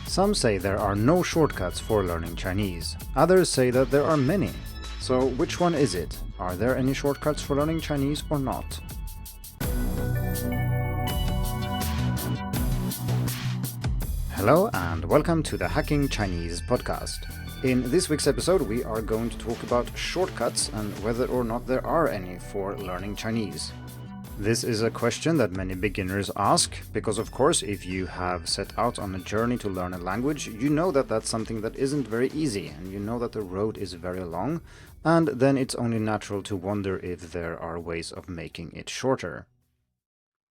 Some say there are no shortcuts for learning Chinese. Others say that there are many. So which one is it? Are there any shortcuts for learning Chinese or not? Hello and welcome to the Hacking Chinese podcast. In this week's episode, we are going to talk about shortcuts and whether or not there are any for learning Chinese. This is a question that many beginners ask because, of course, if you have set out on a journey to learn a language, you know that that's something that isn't very easy and you know that the road is very long, and then it's only natural to wonder if there are ways of making it shorter.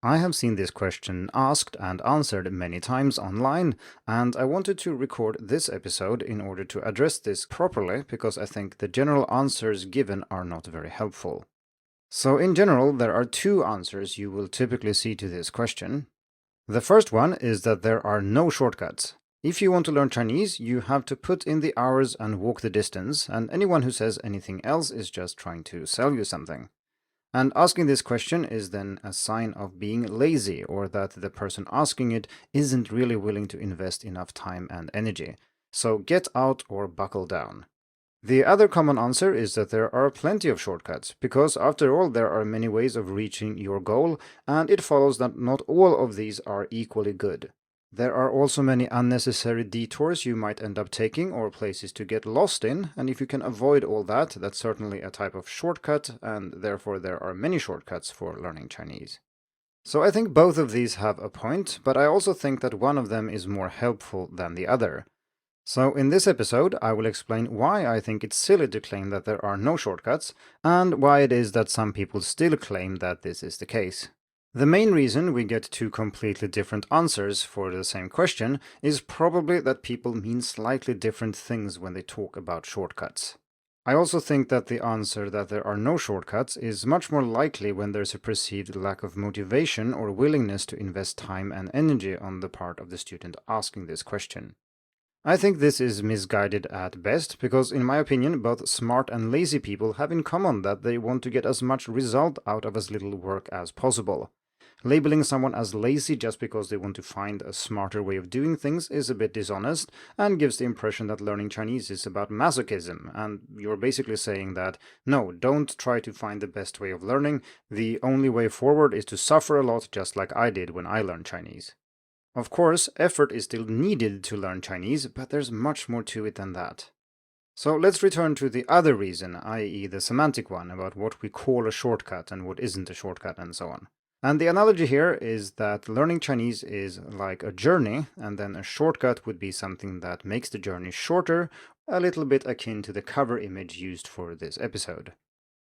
I have seen this question asked and answered many times online, and I wanted to record this episode in order to address this properly because I think the general answers given are not very helpful. So in general, there are two answers you will typically see to this question. The first one is that there are no shortcuts. If you want to learn Chinese, you have to put in the hours and walk the distance, and anyone who says anything else is just trying to sell you something. And asking this question is then a sign of being lazy, or that the person asking it isn't really willing to invest enough time and energy. So get out or buckle down. The other common answer is that there are plenty of shortcuts, because after all there are many ways of reaching your goal, and it follows that not all of these are equally good. There are also many unnecessary detours you might end up taking or places to get lost in, and if you can avoid all that, that's certainly a type of shortcut, and therefore there are many shortcuts for learning Chinese. So I think both of these have a point, but I also think that one of them is more helpful than the other. So in this episode, I will explain why I think it's silly to claim that there are no shortcuts, and why it is that some people still claim that this is the case. The main reason we get two completely different answers for the same question is probably that people mean slightly different things when they talk about shortcuts. I also think that the answer that there are no shortcuts is much more likely when there's a perceived lack of motivation or willingness to invest time and energy on the part of the student asking this question. I think this is misguided at best because, in my opinion, both smart and lazy people have in common that they want to get as much result out of as little work as possible. Labeling someone as lazy just because they want to find a smarter way of doing things is a bit dishonest and gives the impression that learning Chinese is about masochism, and you're basically saying that, no, don't try to find the best way of learning, the only way forward is to suffer a lot just like I did when I learned Chinese. Of course, effort is still needed to learn Chinese, but there's much more to it than that. So let's return to the other reason, i.e. the semantic one, about what we call a shortcut and what isn't a shortcut and so on. And the analogy here is that learning Chinese is like a journey, and then a shortcut would be something that makes the journey shorter, a little bit akin to the cover image used for this episode.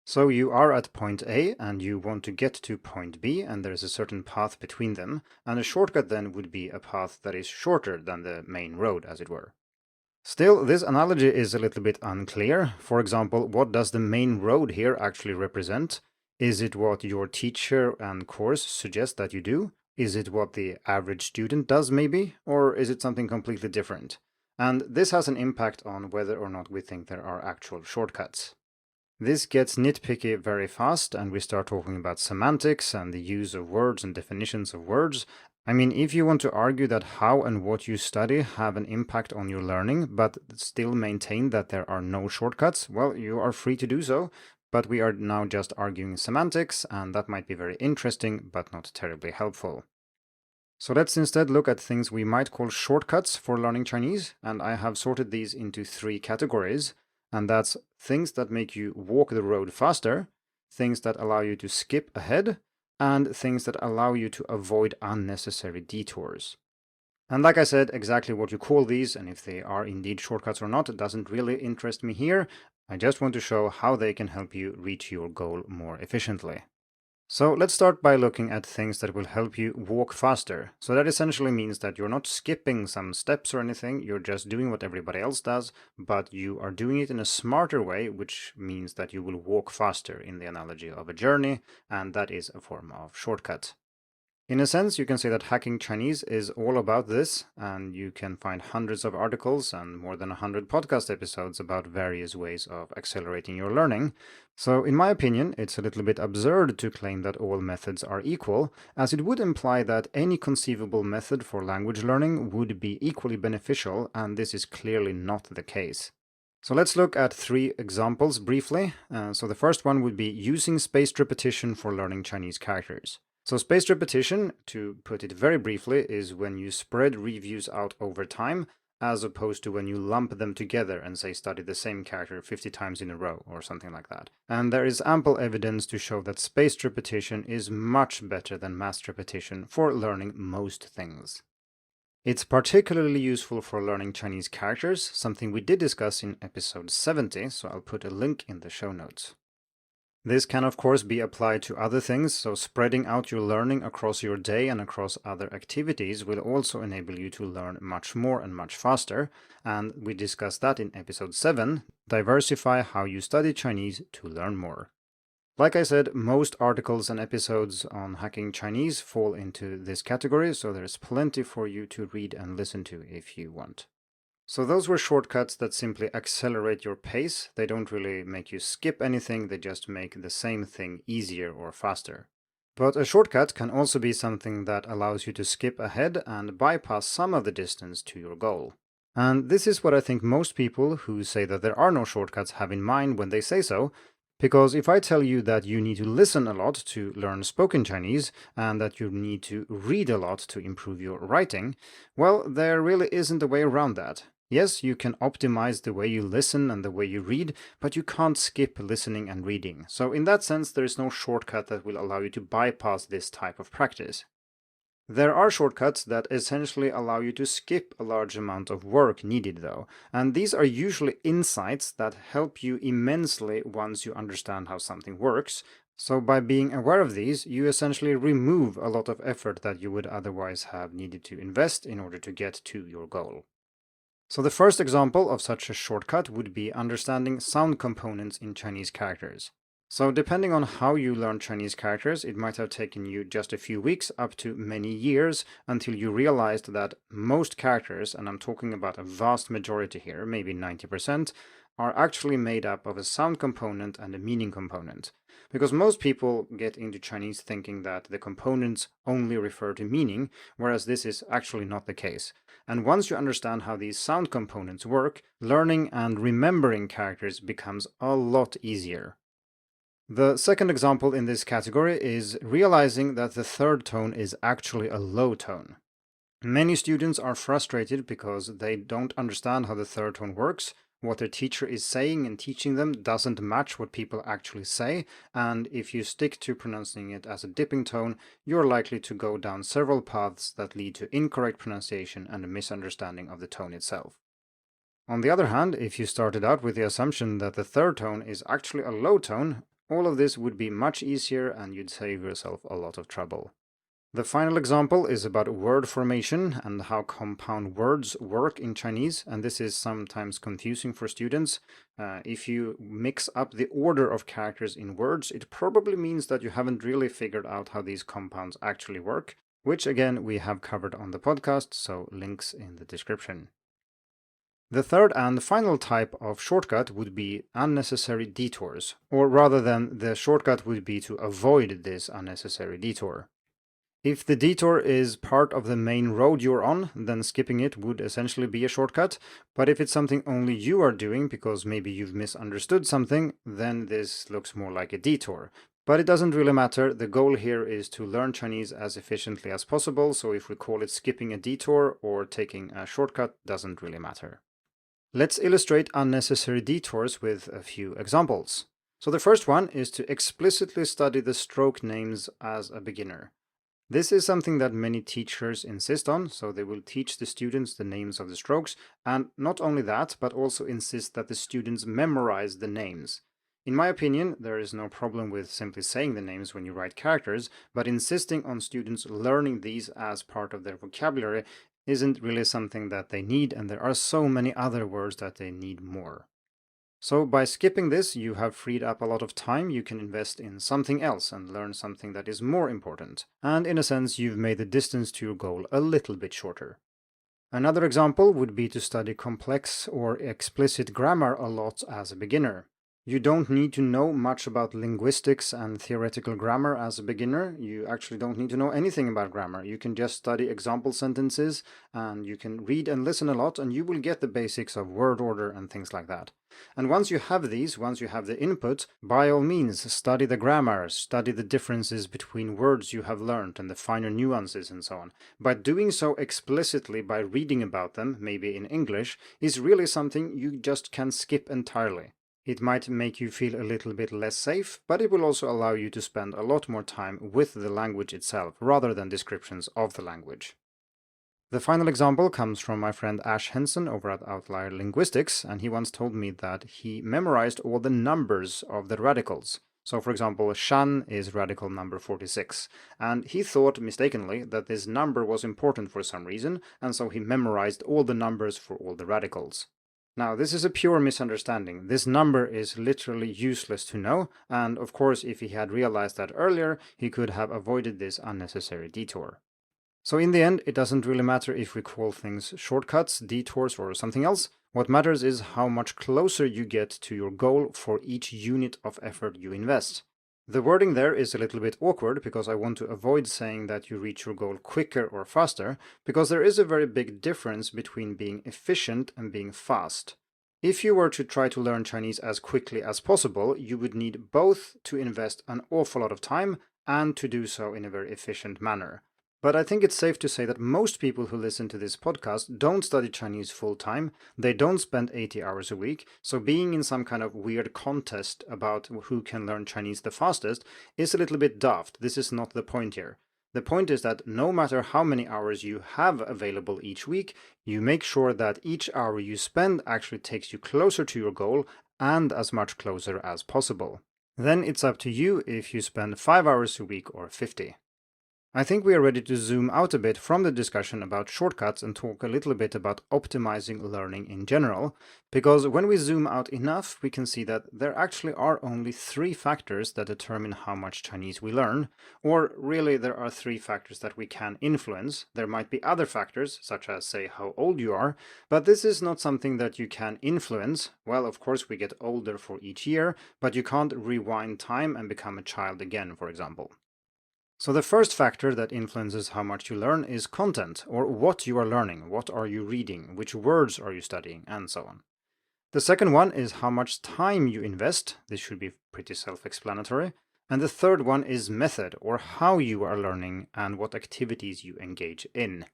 So you are at point A and you want to get to point B, and there's a certain path between them, and a shortcut then would be a path that is shorter than the main road, as it were. Still, this analogy is a little bit unclear. For example, what does the main road here actually represent? Is it what your teacher and course suggest that you do? Is it what the average student does, maybe? Or is it something completely different? And this has an impact on whether or not we think there are actual shortcuts. This gets nitpicky very fast, and we start talking about semantics and the use of words and definitions of words. I mean, if you want to argue that how and what you study have an impact on your learning, but still maintain that there are no shortcuts, well, you are free to do so, but we are now just arguing semantics, and that might be very interesting, but not terribly helpful. So let's instead look at things we might call shortcuts for learning Chinese, and I have sorted these into three categories. And that's things that make you walk the road faster, things that allow you to skip ahead, and things that allow you to avoid unnecessary detours. And like I said, exactly what you call these, and if they are indeed shortcuts or not, doesn't really interest me here. I just want to show how they can help you reach your goal more efficiently. So let's start by looking at things that will help you walk faster. So that essentially means that you're not skipping some steps or anything, you're just doing what everybody else does, but you are doing it in a smarter way, which means that you will walk faster in the analogy of a journey, and that is a form of shortcut. In a sense, you can say that Hacking Chinese is all about this, and you can find hundreds of articles and more than 100 podcast episodes about various ways of accelerating your learning. So, in my opinion, it's a little bit absurd to claim that all methods are equal, as it would imply that any conceivable method for language learning would be equally beneficial, and this is clearly not the case. So let's look at 3 examples briefly. So the first one would be using spaced repetition for learning Chinese characters. So spaced repetition, to put it very briefly, is when you spread reviews out over time, as opposed to when you lump them together and say study the same character 50 times in a row or something like that. And there is ample evidence to show that spaced repetition is much better than massed repetition for learning most things. It's particularly useful for learning Chinese characters, something we did discuss in episode 70, so I'll put a link in the show notes. This can of course be applied to other things, so spreading out your learning across your day and across other activities will also enable you to learn much more and much faster, and we discussed that in episode 7, diversify how you study Chinese to learn more. Like I said, most articles and episodes on Hacking Chinese fall into this category, so there's plenty for you to read and listen to if you want. So those were shortcuts that simply accelerate your pace. They don't really make you skip anything, they just make the same thing easier or faster. But a shortcut can also be something that allows you to skip ahead and bypass some of the distance to your goal. And this is what I think most people who say that there are no shortcuts have in mind when they say so, because if I tell you that you need to listen a lot to learn spoken Chinese, and that you need to read a lot to improve your writing, well, there really isn't a way around that. Yes, you can optimize the way you listen and the way you read, but you can't skip listening and reading. So in that sense, there is no shortcut that will allow you to bypass this type of practice. There are shortcuts that essentially allow you to skip a large amount of work needed though, and these are usually insights that help you immensely once you understand how something works. So by being aware of these, you essentially remove a lot of effort that you would otherwise have needed to invest in order to get to your goal. So the first example of such a shortcut would be understanding sound components in Chinese characters. So depending on how you learn Chinese characters, it might have taken you just a few weeks up to many years until you realized that most characters, and I'm talking about a vast majority here, maybe 90%, are actually made up of a sound component and a meaning component. Because most people get into Chinese thinking that the components only refer to meaning, whereas this is actually not the case. And once you understand how these sound components work, learning and remembering characters becomes a lot easier. The second example in this category is realizing that the third tone is actually a low tone. Many students are frustrated because they don't understand how the third tone works. What their teacher is saying and teaching them doesn't match what people actually say, and if you stick to pronouncing it as a dipping tone, you're likely to go down several paths that lead to incorrect pronunciation and a misunderstanding of the tone itself. On the other hand, if you started out with the assumption that the third tone is actually a low tone, all of this would be much easier and you'd save yourself a lot of trouble. The final example is about word formation and how compound words work in Chinese, and this is sometimes confusing for students. If you mix up the order of characters in words, it probably means that you haven't really figured out how these compounds actually work, which again we have covered on the podcast, so links in the description. The third and final type of shortcut would be unnecessary detours, or rather than the shortcut would be to avoid this unnecessary detour. If the detour is part of the main road you're on, then skipping it would essentially be a shortcut, but if it's something only you are doing because maybe you've misunderstood something, then this looks more like a detour. But it doesn't really matter, the goal here is to learn Chinese as efficiently as possible, so if we call it skipping a detour or taking a shortcut doesn't really matter. Let's illustrate unnecessary detours with a few examples. So the first one is to explicitly study the stroke names as a beginner. This is something that many teachers insist on, so they will teach the students the names of the strokes, and not only that, but also insist that the students memorize the names. In my opinion, there is no problem with simply saying the names when you write characters, but insisting on students learning these as part of their vocabulary isn't really something that they need, and there are so many other words that they need more. So by skipping this, you have freed up a lot of time you can invest in something else and learn something that is more important. And in a sense, you've made the distance to your goal a little bit shorter. Another example would be to study complex or explicit grammar a lot as a beginner. You don't need to know much about linguistics and theoretical grammar as a beginner. You actually don't need to know anything about grammar. You can just study example sentences and you can read and listen a lot and you will get the basics of word order and things like that. And once you have these, once you have the input, by all means study the grammar, study the differences between words you have learned and the finer nuances and so on. But doing so explicitly by reading about them, maybe in English, is really something you just can skip entirely. It might make you feel a little bit less safe, but it will also allow you to spend a lot more time with the language itself rather than descriptions of the language. The final example comes from my friend Ash Henson over at Outlier Linguistics, and he once told me that he memorized all the numbers of the radicals. So for example, shan is radical number 46, and he thought mistakenly that this number was important for some reason, and so he memorized all the numbers for all the radicals. Now, this is a pure misunderstanding. This number is literally useless to know, and of course, if he had realized that earlier, he could have avoided this unnecessary detour. So in the end, it doesn't really matter if we call things shortcuts, detours, or something else. What matters is how much closer you get to your goal for each unit of effort you invest. The wording there is a little bit awkward because I want to avoid saying that you reach your goal quicker or faster, because there is a very big difference between being efficient and being fast. If you were to try to learn Chinese as quickly as possible, you would need both to invest an awful lot of time and to do so in a very efficient manner. But I think it's safe to say that most people who listen to this podcast don't study Chinese full-time, they don't spend 80 hours a week, so being in some kind of weird contest about who can learn Chinese the fastest is a little bit daft. This is not the point here. The point is that no matter how many hours you have available each week, you make sure that each hour you spend actually takes you closer to your goal and as much closer as possible. Then it's up to you if you spend 5 hours a week or 50. I think we are ready to zoom out a bit from the discussion about shortcuts and talk a little bit about optimizing learning in general, because when we zoom out enough, we can see that there actually are only 3 factors that determine how much Chinese we learn, or really there are 3 factors that we can influence. There might be other factors, such as say how old you are, but this is not something that you can influence. Well, of course we get older for each year, but you can't rewind time and become a child again, for example. So the first factor that influences how much you learn is content, or what you are learning, what are you reading, which words are you studying, and so on. The second one is how much time you invest. This should be pretty self-explanatory. And the third one is method, or how you are learning and what activities you engage in.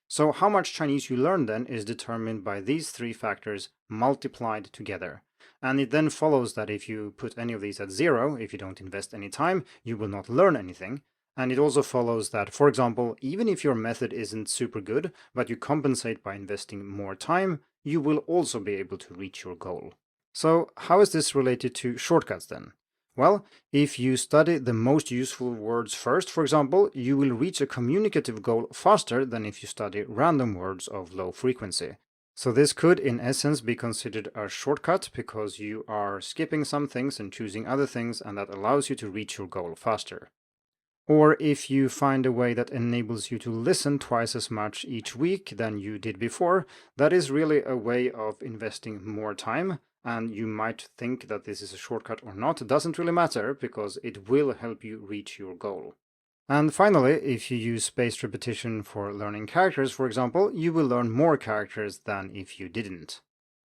So how much Chinese you learn then is determined by these 3 factors multiplied together. And it then follows that if you put any of these at 0, if you don't invest any time, you will not learn anything. And it also follows that, for example, even if your method isn't super good, but you compensate by investing more time, you will also be able to reach your goal. So how is this related to shortcuts then? Well, if you study the most useful words first, for example, you will reach a communicative goal faster than if you study random words of low frequency. So this could, in essence, be considered a shortcut because you are skipping some things and choosing other things, and that allows you to reach your goal faster. Or if you find a way that enables you to listen twice as much each week than you did before, that is really a way of investing more time. And you might think that this is a shortcut or not. It doesn't really matter because it will help you reach your goal. And finally, if you use spaced repetition for learning characters, for example, you will learn more characters than if you didn't.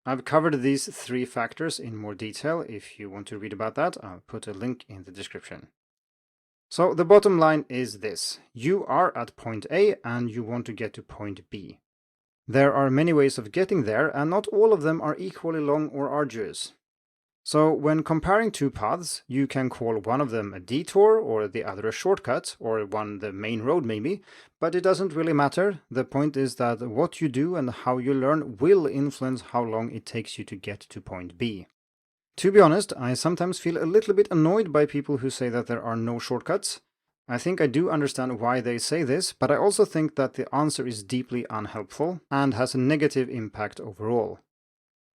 I've covered these 3 factors in more detail. If you want to read about that, I'll put a link in the description. So the bottom line is this. You are at point A and you want to get to point B. There are many ways of getting there, and not all of them are equally long or arduous. So when comparing 2 paths, you can call one of them a detour or the other a shortcut, or one the main road maybe, but it doesn't really matter. The point is that what you do and how you learn will influence how long it takes you to get to point B. To be honest, I sometimes feel a little bit annoyed by people who say that there are no shortcuts. I think I do understand why they say this, but I also think that the answer is deeply unhelpful and has a negative impact overall.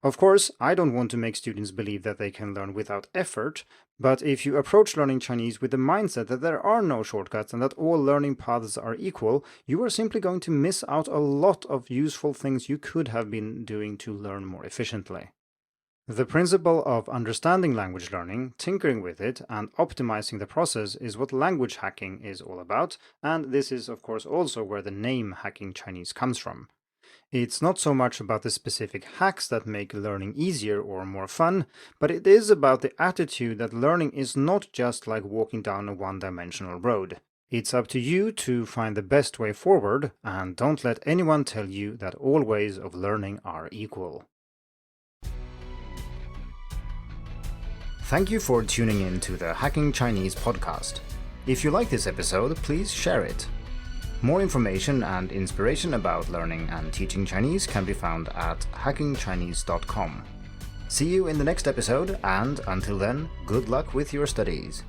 Of course, I don't want to make students believe that they can learn without effort, but if you approach learning Chinese with the mindset that there are no shortcuts and that all learning paths are equal, you are simply going to miss out a lot of useful things you could have been doing to learn more efficiently. The principle of understanding language learning, tinkering with it, and optimizing the process is what language hacking is all about, and this is of course also where the name Hacking Chinese comes from. It's not so much about the specific hacks that make learning easier or more fun, but it is about the attitude that learning is not just like walking down a one-dimensional road. It's up to you to find the best way forward, and don't let anyone tell you that all ways of learning are equal. Thank you for tuning in to the Hacking Chinese podcast. If you like this episode, please share it. More information and inspiration about learning and teaching Chinese can be found at hackingchinese.com. See you in the next episode, and until then, good luck with your studies.